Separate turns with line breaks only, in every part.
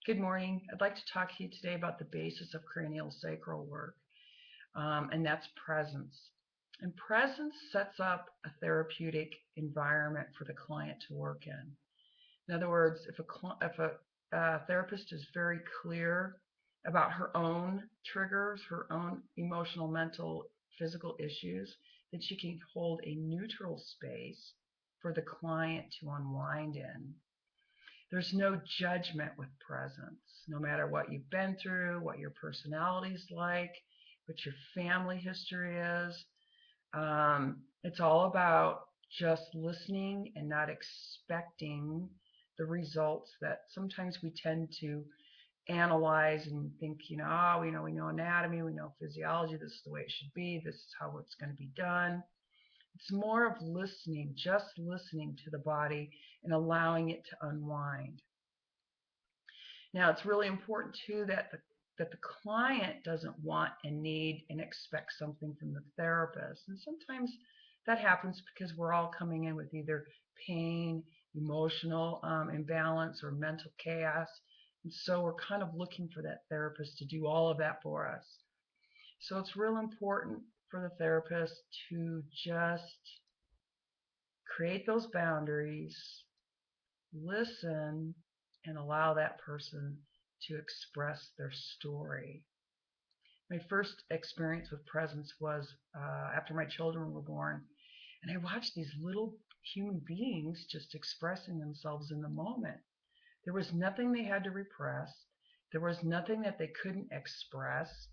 Good morning. I'd like to talk to you today about the basis of cranial sacral work, and that's presence. And presence sets up a therapeutic environment for the client to work in. In other words, if a therapist is very clear about her own triggers, her own emotional, mental, physical issues, then she can hold a neutral space for the client to unwind in. There's no judgment with presence, no matter what you've been through, what your personality's like, what your family history is. It's all about just listening and not expecting the results that sometimes we tend to analyze and think, we know anatomy, we know physiology, this is the way it should be, this is how it's going to be done. It's more of listening, just listening to the body and allowing it to unwind. Now, it's really important too that the client doesn't want and need and expect something from the therapist. And sometimes that happens because we're all coming in with either pain, emotional imbalance, or mental chaos. And so we're kind of looking for that therapist to do all of that for us. So it's real important for the therapist to just create those boundaries, listen, and allow that person to express their story. My first experience with presence was after my children were born, and I watched these little human beings just expressing themselves in the moment. There was nothing they had to repress. There was nothing that they couldn't express.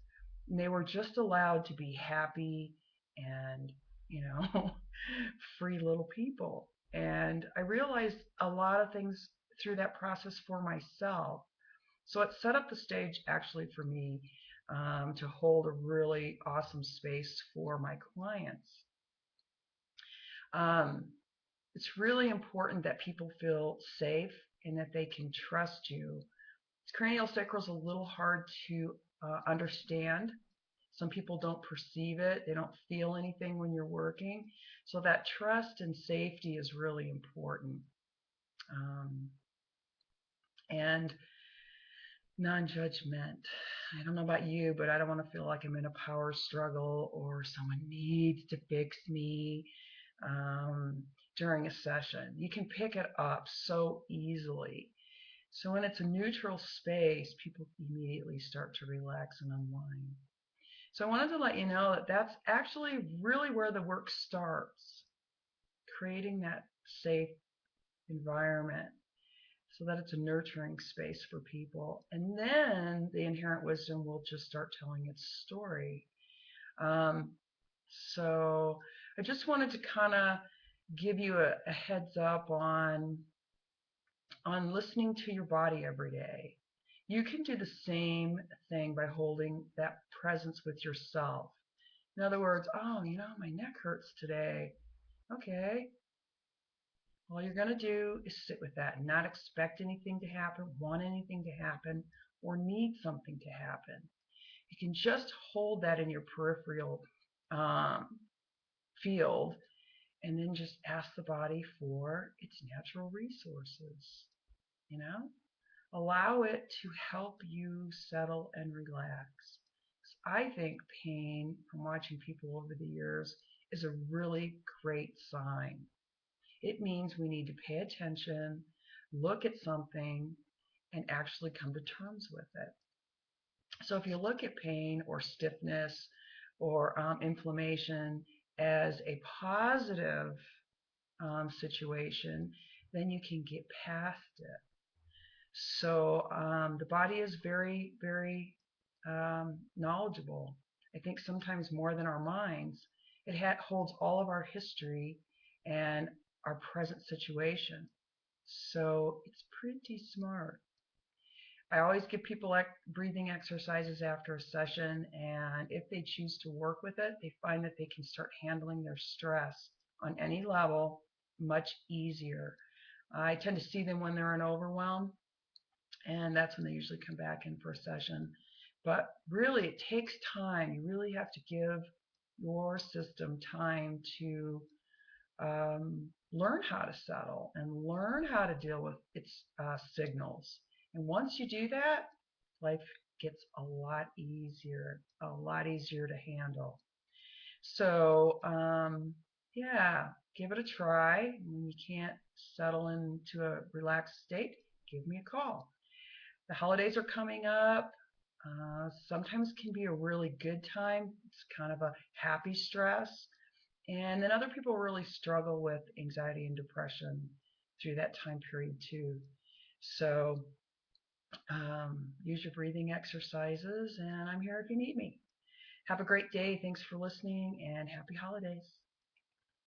And they were just allowed to be happy and, you know, free little people. And I realized a lot of things through that process for myself. So it set up the stage actually for me to hold a really awesome space for my clients. Um, it's really important that people feel safe and that they can trust you. Cranial sacral is a little hard to understand. Some people don't perceive it. They don't feel anything when you're working. So that trust and safety is really important. Um, and non-judgment. I don't know about you, but I don't want to feel like I'm in a power struggle or someone needs to fix me during a session. You can pick it up so easily. So when it's a neutral space, people immediately start to relax and unwind. So I wanted to let you know that that's actually really where the work starts, creating that safe environment so that it's a nurturing space for people. And then the inherent wisdom will just start telling its story. Um, so I just wanted to kind of give you a heads up on listening to your body every day. You can do the same thing by holding that presence with yourself. In other words, oh, my neck hurts today. Okay, all you're going to do is sit with that and not expect anything to happen, want anything to happen, or need something to happen. You can just hold that in your peripheral um, field and then just ask the body for its natural resources. You know, allow it to help you settle and relax. I think pain, from watching people over the years, is a really great sign. It means we need to pay attention, look at something, and actually come to terms with it. So if you look at pain or stiffness or inflammation as a positive situation, then you can get past it. So the body is very, very knowledgeable. I think sometimes more than our minds. It holds all of our history and our present situation. So it's pretty smart. I always give people breathing exercises after a session, and if they choose to work with it, they find that they can start handling their stress on any level much easier. I tend to see them when they're in overwhelm, and that's when they usually come back in for a session. But really, it takes time. You really have to give your system time to learn how to settle and learn how to deal with its signals And once you do that, life gets a lot easier to handle. So, yeah, give it a try. When you can't settle into a relaxed state, give me a call. The holidays are coming up. Sometimes can be a really good time. It's kind of a happy stress. And then other people really struggle with anxiety and depression through that time period too. So use your breathing exercises, and I'm here if you need me. Have a great day. Thanks for listening, and happy holidays.